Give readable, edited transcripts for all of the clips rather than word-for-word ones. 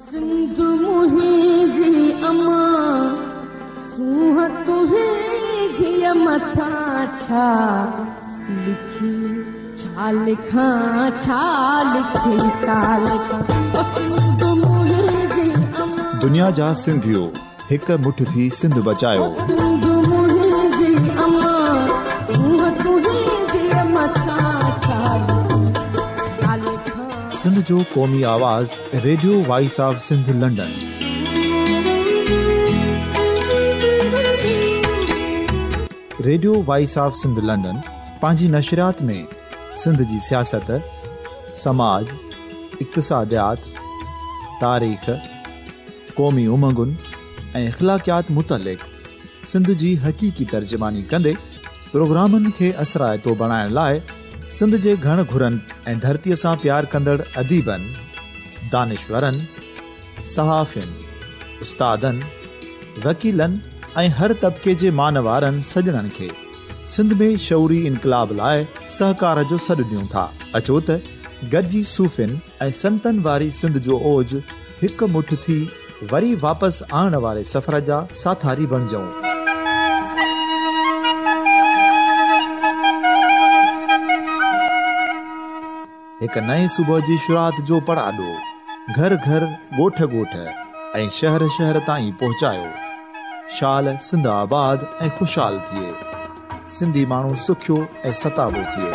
सिंध मुंहिंजी अमा सूह तुंहिंजी मथां छा लिखी छा लिखां छा लिखी छा लिखां सिंध मुंहिंजी अमा। दुनिया जा सिंधियो हिकु मुठ थी सिंध बचायो। सिंध मुंहिंजी अमा सूह तुंहिंजी मथां छा लिखां। सिंध जो क़ौमी आवाज़ radio voice of Sindh London. Radio voice of Sindh London पंहिंजी नशरियात में सिंध जी सियासत, समाज, इक़्तिसादियात, तारीख़, क़ौमी उमंगुनि ऐं अख़लाक़ियात मुतलिक़ सिंध जी हक़ीक़ी तर्जुमानी कंदे प्रोग्रामनि खे असराइतो बणाइण लाइ सिंध जे घण घुरनि ऐं धरतीअ सां प्यार कंदड़ अदीबनि, दानिशवरनि, सहाफ़ियुनि, उस्तादनि, वकीलनि ऐं हर तबिके जे मानवारनि सॼणनि खे सिंध में शऊरी इनक़लाब लाइ सहकार जो सॾु ॾियूं था। अचो त गॾिजी सूफ़ियुनि ऐं संतनि वारी सिंध जो ओज हिकु मुठ थी वरी वापसि आणण वारे सफ़र जा साथारी बणिजऊं। हिकु नए सुबुह जी शुरूआत जो पड़ाॾो घर घर, ॻोठ ॻोठ ऐं शहर शहर ताईं पहुचायो। शाल सिंध आबाद ऐं ख़ुशहाल थिए, सिंधी माण्हू सुखियो ऐं सताबो थिए।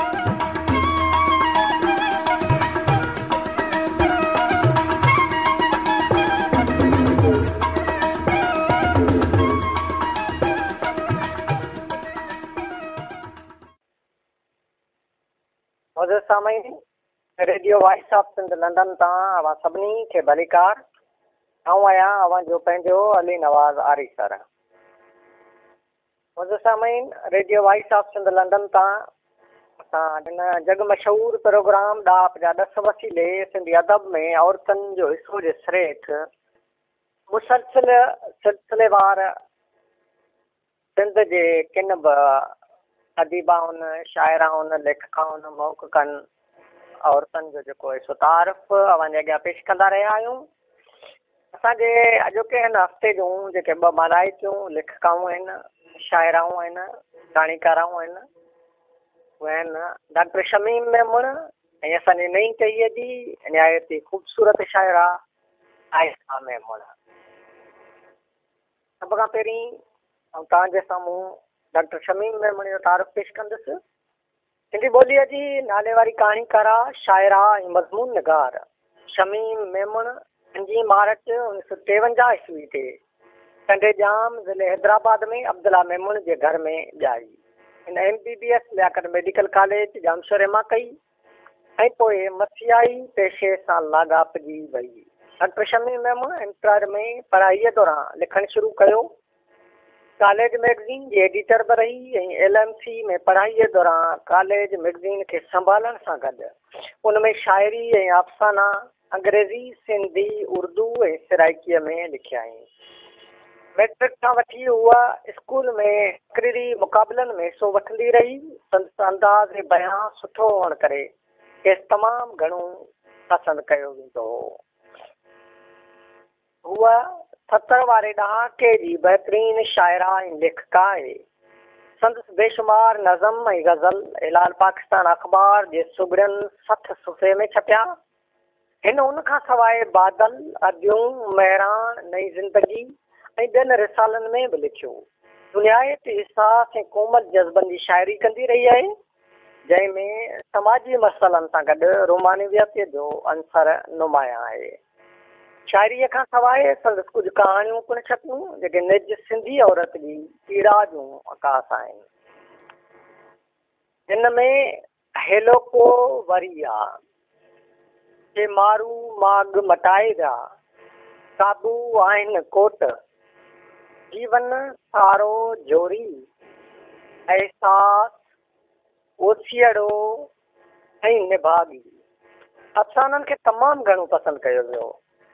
सामीन, radio voice of Sindh London तां अवां सभिनी खे भलीकार। आऊं आहियां अवां जो पंहिंजो अली नवाज़ आरी सर। सामीन, radio voice of Sindh London तां असां हिन जग मशहूर प्रोग्राम ॾाप जा 10 वसीले सिंधी अदब में औरतुनि जो हिसो जे सिरेठ मुसलसिल सिलसिलेवार सिंध जे किन बि अदीबाउनि, शाइराउनि, लेखकाउनि, मौक़िक़नि औरतुनि जो जेको हिसो तारीफ़ अवां जे अॻियां पेश कंदा रहिया आहियूं। असांजे अॼोके हिन हफ़्ते जूं जेके 2 मलाइकियूं लेखकाऊं आहिनि, शाइराऊं आहिनि, कहाणीकाराऊं आहिनि, उहे आहिनि डॉक्टर शमीम मेमण ऐं असांजी नई टहीअ जी निहायती ख़ूबसूरत शाइरा आयशा मेमण। सभ खां पहिरीं ऐं तव्हांजे साम्हूं डॉक्टर शमीम मेमण जो तारीफ़ पेश कंदुसि। सिंधी ॿोलीअ जी नाले वारी कहाणीकारा, शाइरा ऐं मज़मून निगार शमीम मेमण 5 मार्च 1953 ईस्वी ते कंडेजाम ज़िले हैदराबाद में अब्दुल्ला मेमण जे घर में ॼाई। हिन MBBS लियाकत मेडिकल कॉलेज जामशोरे मां कई ऐं पोइ मसियाई पेशे सां लाॻापिजी वई। डॉक्टर शमीम मेमण इंटर में पढ़ाईअ दौरान लिखणु शुरू कयो। कॉलेज मैगज़ीन जी एडिटर बि रही ऐं LMC में पढ़ाईअ दौरान कॉलेज मैगज़ीन खे संभालण सां गॾु उन में शाइरी ऐं अफ़साना अंग्रेज़ी, सिंधी, उर्दू ऐं सिराइकीअ में लिखिया। मैट्रिक खां वठी उहा स्कूल में तक़रीरी मुक़ाबलनि में हिसो वठंदी रही। संदसि अंदाज़ ऐं बयां सुठो हुअण करे खेसि तमामु घणो पसंदि कयो वेंदो हो। उहा 70 वारे ॾहाके जी बहितरीन शाइरा ऐं लेखिका आहे। संदसि बेशुमार नज़म ऐं गज़ल हिलाल पाकिस्तान अख़बार जे सुगड़ियनि 60 सुफ़े में छपिया। हिन उन खां सवाइ बादल, अदियूं, महरान, नई ज़िंदगी ऐं ॿियनि रिसालनि में बि लिखियो। दुनियायत हिसास ऐं कोमल जज़्बनि जी शाइरी कंदी रही आहे, जंहिंमें समाजी मसइलनि सां गॾु रोमानियत जो अंसर नुमायां आहे। शाइरीअ खां सवाइ संदसि कुझु कहाणियूं पिणु छपियूं जेके निज सिंधी औरत जी पीड़ा जूं अकास आहिनि। हिन में हेलोको वरिया जे मारू माग मटाए विया, काबू आहिनि कोट, जीवन सारो जोरी, एहसास ओसियड़ो ऐं निभागी अफ़साननि खे तमामु घणो पसंदि कयो वियो।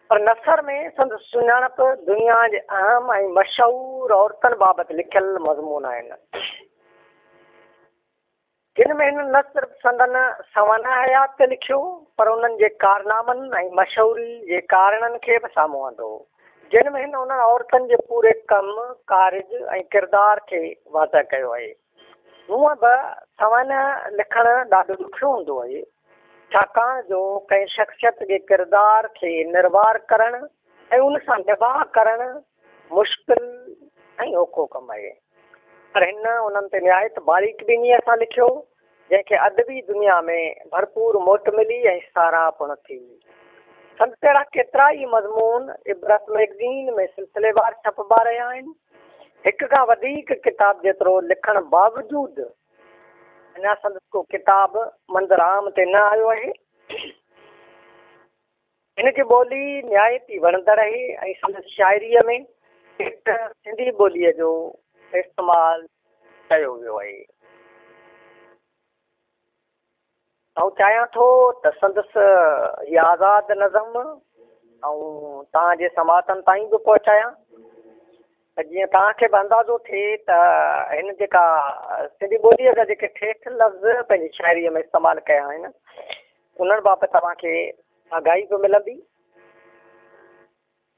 पर नसर में संदसि सुञाणप दुनिया जे अहम ऐं मशहूर औरतुनि बाबति लिखियल मज़मून आहिनि। जिन में हिन न सिर्फ़ संदन सवाना हयात ते लिखियो पर उन्हनि जे कारनामनि ऐं मशहूरी जे कारणनि खे बि साम्हूं आंदो, जिन में हिन उन्हनि औरतुनि जे पूरे कमु कारज ऐं किरदार खे वाज़ह कयो आहे। हूअं बि सवाना लिखणु ॾाढो ॾुखियो हूंदो आहे, छाकाणि जो कंहिं शख़्सियत जे किरदार खे निर्वार करणु ऐं उन सां निबाह करणु मुश्किल ऐं औखो कमु आहे। पर हिन उन्हनि ते निहायत बारीक ॿिनीअ सां लिखियो, जंहिंखे अदबी दुनिया में भरपूर मोट मिली ऐं साराह पिणु थी। संत अहिड़ा केतिरा ई मज़मून इबरत मैगज़ीन में सिलसिलेवार छपबा रहिया आहिनि। हिक खां वधीक किताब जेतिरो लिखण बावजूदि अञा संदसि को किताब मंज़र आम ते न आयो आहे। हिनजी ॿोली निहायत ई वणंदड़ आहे ऐं संदसि शाइरीअ में हिक सिंधी ॿोलीअ जो इस्तेमालु कयो वियो आहे। ऐं चाहियां थो त संदसि हीअ आज़ादु नज़म ऐं तव्हांजे समातनि ताईं बि पहुचायां, त जीअं तव्हांखे बि अंदाज़ो थिए त हिन जेका सिंधी ॿोलीअ जा जेके ठेठ लफ़्ज़ पंहिंजी शाइरीअ में इस्तेमालु कया आहिनि उन्हनि बाबति तव्हांखे आगाही बि मिलंदी।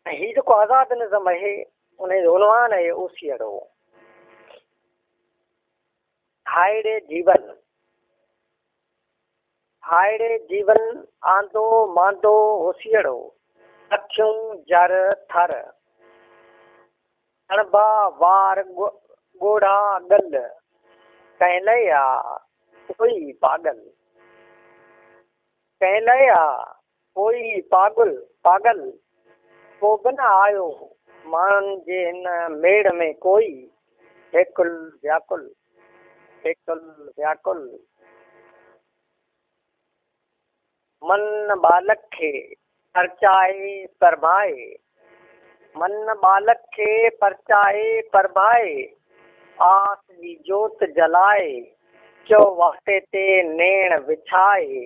ऐं हीअ जेको आज़ादु नज़म आहे उनजो उनवान आहे ओसियड़ो। हायरे जीवन, हायरे जीवन आंदो मांदो होसियड़ो, अखियूं जर थर, अणबा वार ॻोढ़ा गल, कंहिं लया कोई पागल, कंहिं लया कोई पागल, को बि न आयो माण्हुनि जे हिन मेड़ में कोई, हेकुल व्याकुल, हेकुल व्याकुल। मन बालक खे परचाए परभाए, मन बालक खे परचाए परभाए, आस जी जोत जलाए, चो वाटे ते नेण विछाए,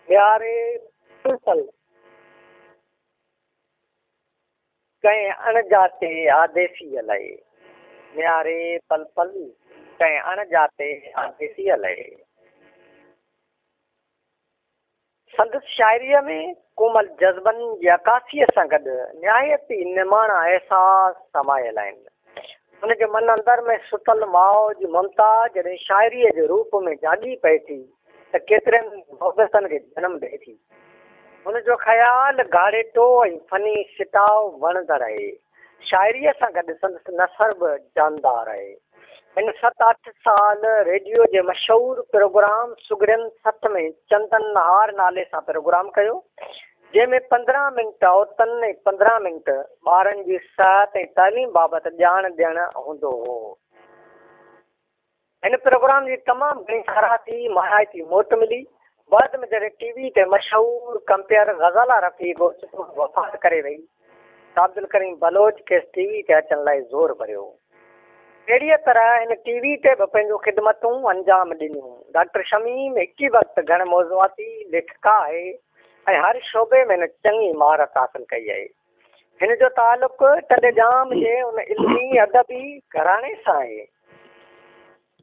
प्यारे पल कंहिं अणजाते आदेसी हलाए, न्यारे पल पल कंहिं अणजाते आदेसी हलाए। संदसि शाइरीअ में कोमल जज़्बनि जी अकासीअ सां गॾु निहायत ई निमाणा अहसास समायल आहिनि। हुनजे मन अंदर में सुतल मौज ममता जॾहिं शाइरीअ जे रूप में जाॻी पए थी त केतिरनि मोहबतनि खे जनम ॾिए थी। हुनजो ख़्यालु घाड़ेटो ऐं फनी सिटाव वणंदड़ आहे। शाइरीअ सां गॾु संदसि नसर बि जानदार आहे। हिन 7-8 साल रेडियो जे मशहूरु प्रोग्राम सुगड़ियनि सथ में चंदन नहार नाले सां प्रोग्राम कयो, जंहिंमें 15 मिंट औरतुनि ऐं 15 मिंट ॿारनि जी सिहत ऐं तालीम बाबति ॼाण ॾियणु हूंदो हो। हिन प्रोग्राम जी तमामु घणी साराह थी, माहिती मोट मिली। बाद में जॾहिं टीवी ते मशहूरु कंपेयर ग़ज़ाला रफ़ी वफ़ात करे वई त अब्दुल करीम बलोच खेसि टीवी ते अचण लाइ ज़ोर भरियो। अहिड़ीअ तरह हिन टीवी ते बि पंहिंजो ख़िदमतूं अंजाम ॾिनियूं। डॉक्टर शमीम हिकु ई वक़्तु घण मौज़ूआती लेखिका आहे ऐं हर शोबे में हिन चङी महारत हासिलु कई आहे। हिन जो तालुक़ टॾेजाम जे उन इल्मी अदबी घराणे सां आहे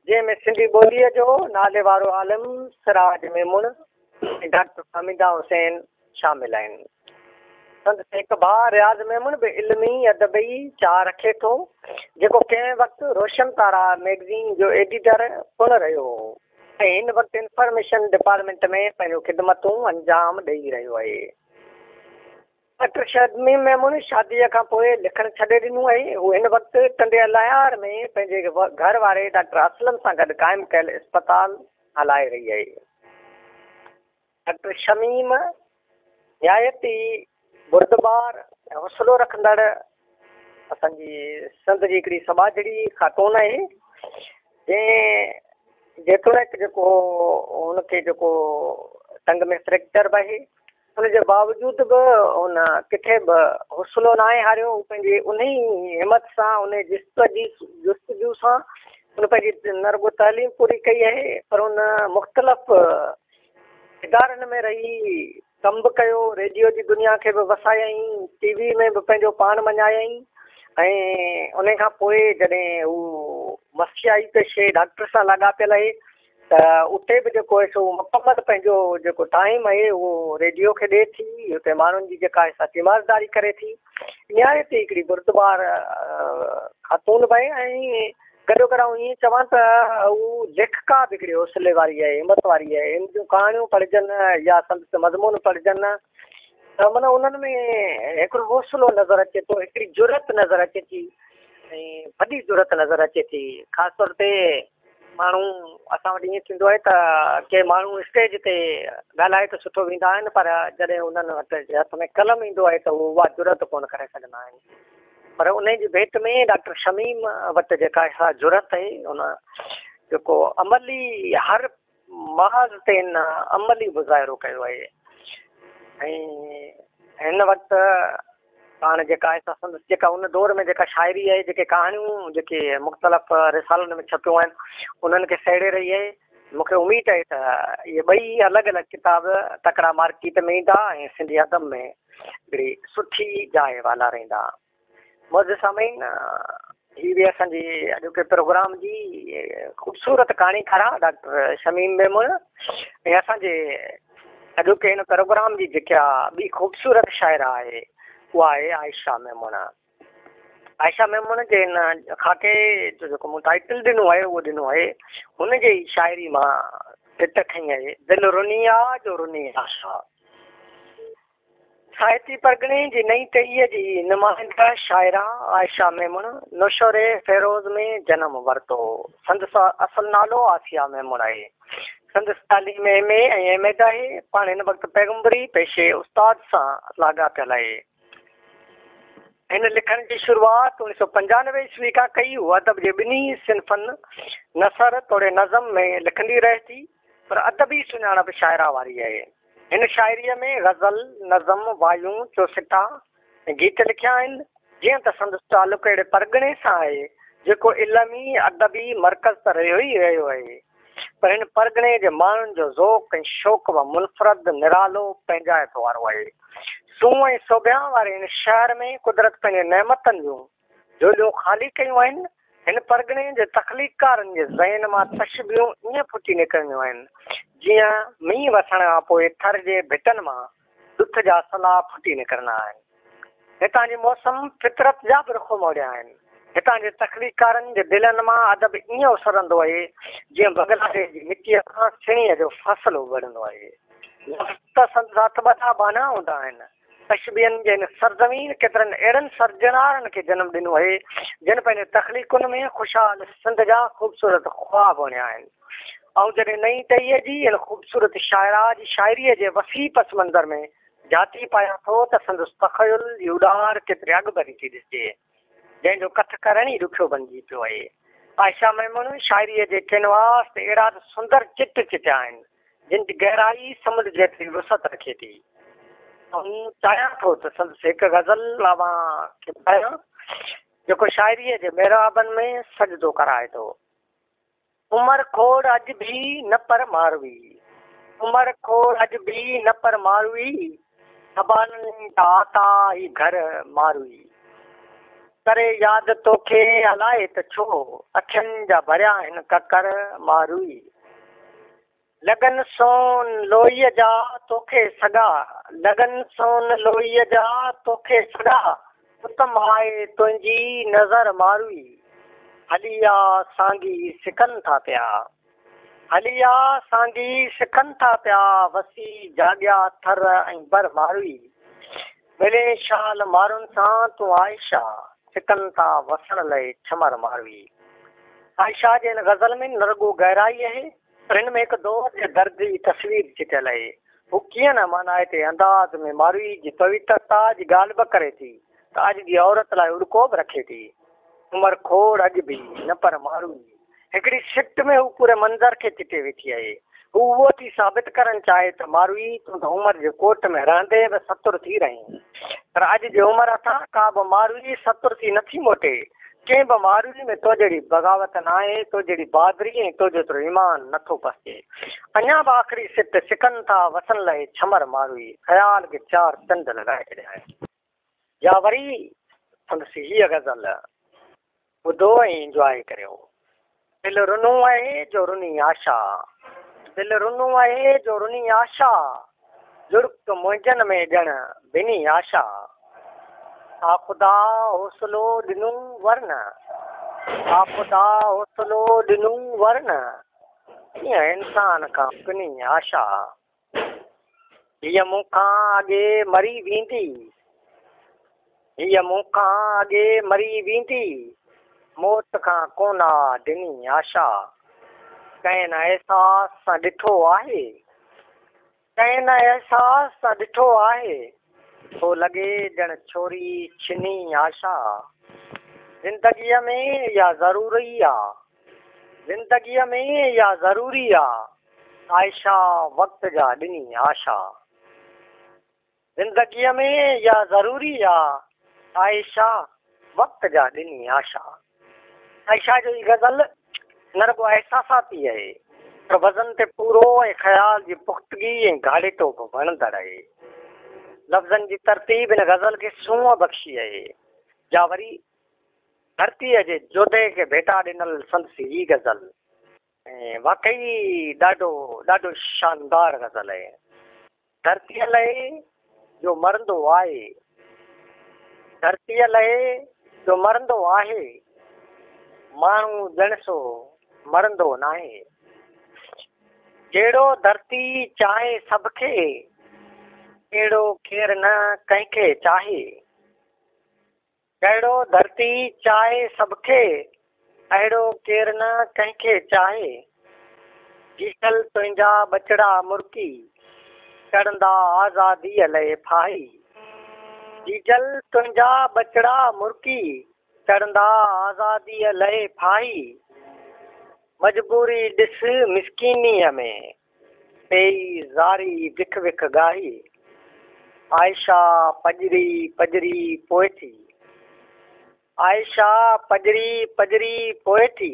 जंहिंमें सिंधी ॿोलीअ जो नाले वारो आलिम सिराज मेमुण ऐं डॉक्टर हमीदा हुसैन शामिल आहिनि। संदसि हिकु भाउ रियाज़ मेमुण बि इल्मी अदबी चाह रखे थो, जेको कंहिं वक़्तु रोशन तारा मैगज़ीन जो एडिटर पिणु रहियो हो ऐं हिन वक़्तु इंफॉर्मेशन डिपार्टमेंट में पंहिंजो ख़िदमतूं अंजाम ॾेई रहियो आहे। डॉक्टर शमीम मेमुण शादीअ खां पोइ लिखणु छॾे ॾिनो आहे। हू हिन वक़्तु टंडे लायार में पंहिंजे घर वारे डॉक्टर असलम सां गॾु क़ाइमु कयल इस्पताल हलाए रही आहे। डॉक्टर शमीम निहायत ई बुरदबार ऐं हौसलो रखंदड़ असांजी संत जी हिकिड़ी समाजड़ी ख़ातून आहे, जेतोणीकि जेको हुनखे जेको टंग में फ्रैक्चर बि आहे, हुनजे बावजूदि बि हुन किथे बि हौसलो न आहे हारियो। हू पंहिंजे उन ई हिमत सां उन जुस्तजू सां हुन पंहिंजी नरगो तालीम पूरी कई आहे, पर हुन मुख़्तलिफ़ इदारनि में रही कमु बि कयो, रेडियो जी दुनिया खे बि वसायईं, टीवी में बि पंहिंजो पाण मञायईं ऐं उन खां पोइ जॾहिं हू मस्याई त शइ डॉक्टर सां लाॻापियल आहे त उते बि जेको आहे सो मुकमल पंहिंजो जेको टाइम आहे उहो रेडियो खे ॾिए थी, हुते माण्हुनि जी जेका आहे सा तीमारदारी करे थी। न्याय ते हिकिड़ी गुरुद्वार ख़ातून भई ऐं गॾो गॾु ईअं चवां त हू लेखिका बि हिकिड़ी हौसले वारी आहे, हिमत वारी आहे। हिन जूं कहाणियूं पढ़जनि या संत मज़मून पढ़जनि त माना उन्हनि में हिकिड़ो हौसलो नज़र अचे थो, हिकिड़ी ज़रूरत नज़र अचे थी ऐं वॾी ज़रूरत नज़र अचे थी। ख़ासि तौर ते माण्हू असां वटि ईअं थींदो आहे त के माण्हू स्टेज ते ॻाल्हाए त सुठो वेंदा आहिनि, पर जॾहिं उन्हनि वटि हथ में कलम ईंदो आहे त उहा ज़रूरत कोन करे सघंदा आहिनि। पर उन जी भेट में डॉक्टर शमीम वटि जेका आहे ज़रूरत आहे, उन जेको अमली हर महज़ ते न अमली मुज़ाहिरो कयो आहे। ऐं हिन वक़्तु पाण जेका आहे संदसि जेका उन दौर में जेका शाइरी आहे, जेके कहाणियूं जेके मुख़्तलिफ़ रिसालनि में छपियूं आहिनि, उन्हनि खे सेड़े रही आहे। मूंखे उमेदु आहे त इहे ॿई अलॻि अलॻि किताब तकिड़ा मार्केट में ईंदा ऐं सिंधी अदब में हिकिड़ी सुठी जाइ वाला रहंदा। मौज सामीन, हीअ बि असांजी अॼोके प्रोग्राम जी ख़ूबसूरत कहाणी खरा डॉक्टर शमीम मेमून ऐं असांजे अॼोके हिन प्रोग्राम जी जेका ॿी ख़ूबसूरत शाइरा आहे उहा आहे आयशा मेमून। आयशा मेमून जे हिन खाके जो जेको मूं टाइटल ॾिनो आहे उहो ॾिनो आहे, हुनजे ई शाइरी मां हित खई आहे, दिलि रुनी आहे जो रुनी आशा। साहिती परगणे जी नई टहीअ जी नुमाइंदा शाइरा आयशा मेमून नौशोरे फेरोज़ में जनम वरितो। संदसि असुल नालो आसिया मेमून आहे। संदसि तालीम MA ऐं MAd आहे। पाण हिन वक़्तु पैगम्बरी पेशे उस्ताद सां लाॻापियल आहे। हिन लिखण जी शुरूआत 1995 ईस्वी खां कई। हूअ अदब जे ॿिन्ही सिन्फ़नि नसर तोड़े नज़म में लिखंदी रहे थी, पर अदबी सुञाणप शाइरा वारी आहे। हिन शाइरीअ में ग़ज़ल, नज़म, वायूं, चौसिटा ऐं गीत लिखिया आहिनि। जीअं त संदसि तालुक़ अहिड़े परगिणे सां आहे जेको इल्मी अदबी मर्कज़ त रहियो ई रहियो आहे, पर हिन परगिणे जे माण्हुनि जो ज़ौक़ ऐं शौक़ व मुनफ़रद निरालो पंहिंजाइप वारो आहे। सूंह ऐं सोभियां वारे हिन शहर में कुदरत पंहिंजे नेमतनि जूं झोलियूं ख़ाली कयूं आहिनि। हिन परगिणे जे तख़लीक़कारनि जे ज़हन मां तशबीहूं ईअं फुटी निकिरंदियूं आहिनि जीअं मींहुं वसण खां पोइ थर जे भिटनि मां ॾुध जा सला फुटी निकिरंदा आहिनि। हितां जी मौसम फितरत जा बि रुख़ मोड़िया आहिनि। हितां जे तख़लीक़कारनि जे दिलनि मां अदब ईअं उसरंदो आहे जीअं बांग्लादेश जी मिटीअ खां सिणीअ जो फ़सुलु उगड़ंदो आहे। त संसात ॿ बाना हूंदा आहिनि। तशबीहनि जे हिन सरज़मीन केतिरनि अहिड़नि सर्जनारनि खे जनमु ॾिनो आहे जिन पंहिंजे तख़लीक़ुनि में ख़ुशहाल सिंध जा ख़ूबसूरत ख़्वाब वणिया आहिनि। ऐं जॾहिं नई टहीअ जी हिन ख़ूबसूरत शाइरा जी शाइरीअ जे वसी पस मंज़र में जाती पायां थो त संदसि तख़युल जी उॾार केतिरी अॻभरी थी ॾिसिजे, जंहिंजो कथ करण ई ॾुखियो बणिजी पियो आहे। आयशा मेमून शाइरीअ जे कैनवास ते अहिड़ा सुंदर चिट चिटिया आहिनि जिन जी गहराई समुंड जेतिरी वुसत रखे थी। ऐं चाहियां थो त संदसि हिकु ग़ज़ल लावां खे ॿुधायां जेको शाइरीअ जे मेराबनि में सजदो कराए थो। उमर खोड़ अॼु बि न पर मारवी, उमर खोड़ अॼु बि न पर मारवी, सबाननि जा आता ई घर मारवी। करे यादि तोखे हलाए त छो, अखियुनि जा भरिया आहिनि ककर मारवी। लगन सोन लोईअ जा तोखे सॻा, लगन सोन लोईअ जा तोखे सॻा, उत्तम आहे तुंहिंजी नज़र मारवी। हलिया सांगी सिकनि था पिया, हलिया सांगी सिकनि था पिया, वसी जाॻिया थर ऐं बर मारवी। मिले शाल मारुनि सां तूं आयशा, सिकनि था वसण लाइ छमर मारवी। आयशा जे हिन ग़ज़ल में न रुॻो गहराई आहे, पर हिन में हिकु दौर जे दर्द जी तस्वीर चिटियल आहे। हू कीअं न माना हिते अंदाज़ में मारवी जी पवित्रता जी ॻाल्हि बि करे थी त अॼु जी औरत लाइ उड़को बि रखे थी। उमर खोड़ अॼु बि न पर मारवी। हिकिड़ी शिफ्ट में हू पूरे मंज़र खे चिटे वेठी आहे। हू उहो थी साबित करणु चाहे त मारवी तूं त उमिरि जे कोट में रहंदे बि सतुर थी रहीं, पर अॼु जे उमिरि खां का बि मारवी सतुर थी नथी मोटे। कंहिं बि मारवी में तो जहिड़ी बग़ावत न आहे, तो जहिड़ी बहादुरी ऐं तो जेतिरो ईमान नथो पसे। अञा बि आख़िरी सिट सिकनि था वसण लाइ छमर मारवी, ख़्याल खे चार चंड लॻाए छॾिया आहिनि। या वरी संदसि हीअ ग़ज़ल ॿुधो ऐं इंजॉय करियो। दिलि रुनो आहे जो रुनी आशा, दिल रुनो आहे जो रुनी आशा जुड़क मुंहिंजनि में ॼण बिनी आशा आ ख़ुदा हौसलो ॾिनूं वरन आ ख़ुदा हौसलो ॾिनूं वरन कीअं इंसान खां बिनी आशा हीअ मूंखां अॻे मरी वेंदी हीअ मूंखां अॻे मरी वेंदी मौत खां कोना ॾिनी आशा कंहिं न अहसास सां ॾिठो आहे कंहिं न अहसास सां ॾिठो आहे तो लॻे ॼण छोरी छिनी आशा ज़िंदगीअ में इहा ज़रूरी आहे ज़िंदगीअ में इहा ज़रूरी आहे आयशा वक़्त जा ॾिनी आशा ज़िंदगीअ में इहा ज़रूरी आहे आयशा वक़्त जा ॾिनी आशा आयशा जो ही गज़ल न रुॻो अहसासाती आहे पर वज़न ते पूरो ऐं ख़्याल जी पुख़्तगी ऐं घाड़ेटो बि वणंदड़ आहे लफ़्ज़नि जी तरतीब हिन गज़ल खे सूंहं बख़्शी आहे या वरी धरतीअ जे जोधे खे भेटा ॾिनल संदसि ही गज़ल ऐं वाक़ई ॾाढो शानदार गज़ल आहे धरतीअ लाइ जो मरंदो आहे धरतीअ लाइ जो मरंदो आहे माण्हू ॼण सो मरंदो नाहे जहिड़ो धरती चाहे सभ खे अहिड़ो केरु न कंहिंखे चाहे जहिड़ो धरती चाहे सभ खे अहिड़ो केरु न कंहिंखे चाहे जीतल तुंहिंजा बचड़ा मुर्की चढ़ंदा आज़ादीअ लाइ फाही जीजल तुंहिंजा बचड़ा मुर्की चढ़ंदा आज़ादीअ लाइ फाही मजबूरी ॾिस मिसकीनीअ में पेई ज़ारी विख विख गाही आयशा पजरी पजरी पोइ थी आयशा पजरी पजरी पोइ थी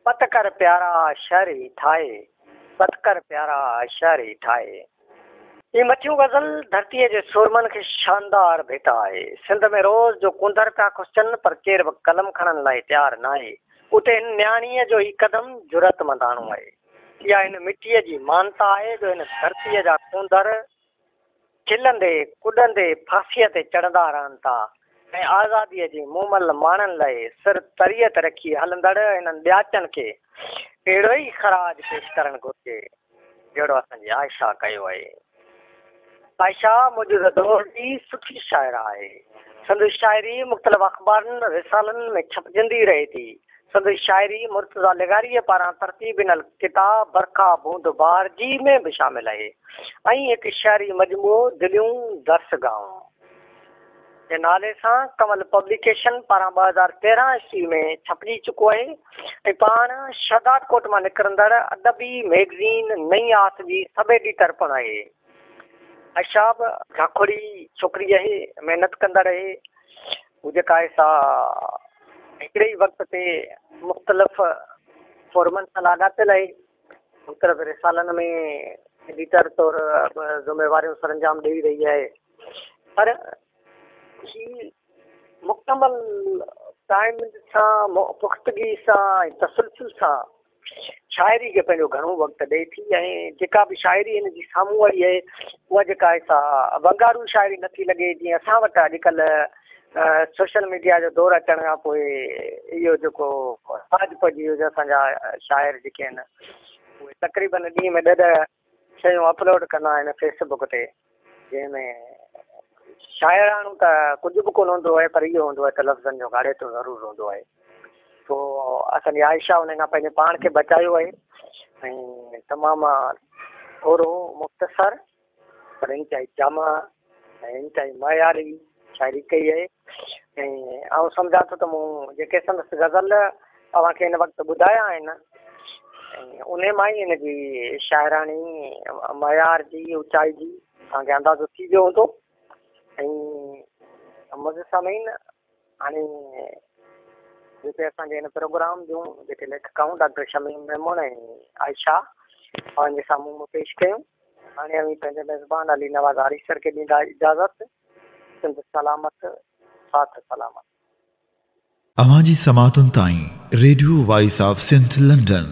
पत कर प्यारा शहरी ठाहे पत कर प्यारा शहरी ठाहे ये मथियूं गज़ल धरतीअ जे सुरमन खे शानदार भेटा आहे सिंध में रोज़ जो कुंदर पिया खुसचनि पर केरु बि कलम खणण लाइ तयारु न आहे उते हिन न्याणीअ जो ही कदम जुरतमंदाणो आहे इहा हिन मिटीअ जी मानता आहे जो हिन धरतीअ जा कुंदर खिलंदे कुॾंदे फांसीअ ते चढ़ंदा रहनि था ऐं आज़ादीअ जी मूमल माणनि लाइ सिर तरीअ ते रखी हलंदड़ हिननि ॾियाचनि खे अहिड़ो ई ख़राज पेश करणु घुरिजे जहिड़ो असांजी आयशा कयो आहे आयशा मौजूदा दौर जी सुठी शाइरा आहे संदसि शाइरी मुख़्तलिफ़ अख़बारनि रिसालनि में छपजंदी रहे थी संदसि शाइरी मुर्तज़ा लिगारीअ पारां तरतीब ॾिनल किताब बरखा बूंद बार जी में बि शामिल आहे ऐं हिकु शाइरी मजमूओ दिलियूं दर्सगाहूं जे नाले सां कमल पब्लिकेशन पारां 2013 ईस्वी में छपजी चुको आहे ऐं पाण शहदाद कोट मां निकिरंदड़ अदबी मैगज़ीन नई आस जी सभु एडिटर पिणु आहे आयशा बि झाखोड़ी छोकिरी आहे महिनत कंदड़ आहे हू जेका आहे सा हिकिड़े ई वक़्त ते मुख़्तलिफ़ फॉर्मनि सां लाॻापियल आहे मुख़्तलिफ़ रिसालनि में एडिटर तौर ज़िम्मेवारियूं सरंजाम ॾेई रही आहे पर ही मुकमल टाइम सां पुख़्तगी सां ऐं तसलसल सां शाइरी खे पंहिंजो घणो वक़्तु ॾिए थी ऐं जेका बि शाइरी हिन जी साम्हूं वारी आहे उहा जेका आहे सा वंगारू शाइरी नथी लॻे जीअं असां वटि अॼुकल्ह सोशल मीडिया जो दौरु अचण खां पोइ इहो जेको साजपजी जो असांजा शाइर जेके आहिनि उहे तक़रीबन ॾींहं में 10 शयूं अपलोड कंदा आहिनि फेसबुक ते जंहिंमें शाइराणो त कुझु बि कोन हूंदो आहे पर इहो हूंदो आहे त लफ़्ज़नि जो घाड़ेटो ज़रूरु हूंदो आहे पोइ असांजी आयशा उन खां पंहिंजे पाण खे बचायो आहे ऐं तमामु थोरो मुख़्तसर पर इंतिहाई जामा ऐं इंतिहाई मयारी शाइरी कई आहे ऐं आउं सम्झां थो त मूं जेके संदसि गज़ल तव्हांखे हिन वक़्तु ॿुधाया आहिनि ऐं उन मां ई हिन जी शाइराणी मयार जी ऊचाई जी तव्हांखे अंदाज़ो थी वियो हूंदो ऐं मुंहिंजे साम्हूं हाणे जेके असांजे हिन प्रोग्राम जूं जेके लेखकाऊं डॉक्टर शमीम मेमून ऐं आयशा पंहिंजे साम्हूं पेश कयूं हाणे अवी पंहिंजे मेज़बान अली नवाज़ आरिसर खे ॾींदा इजाज़त सिंध सलामत साथ सलामत अवां जी समातुनि ताईं radio voice of Sindh London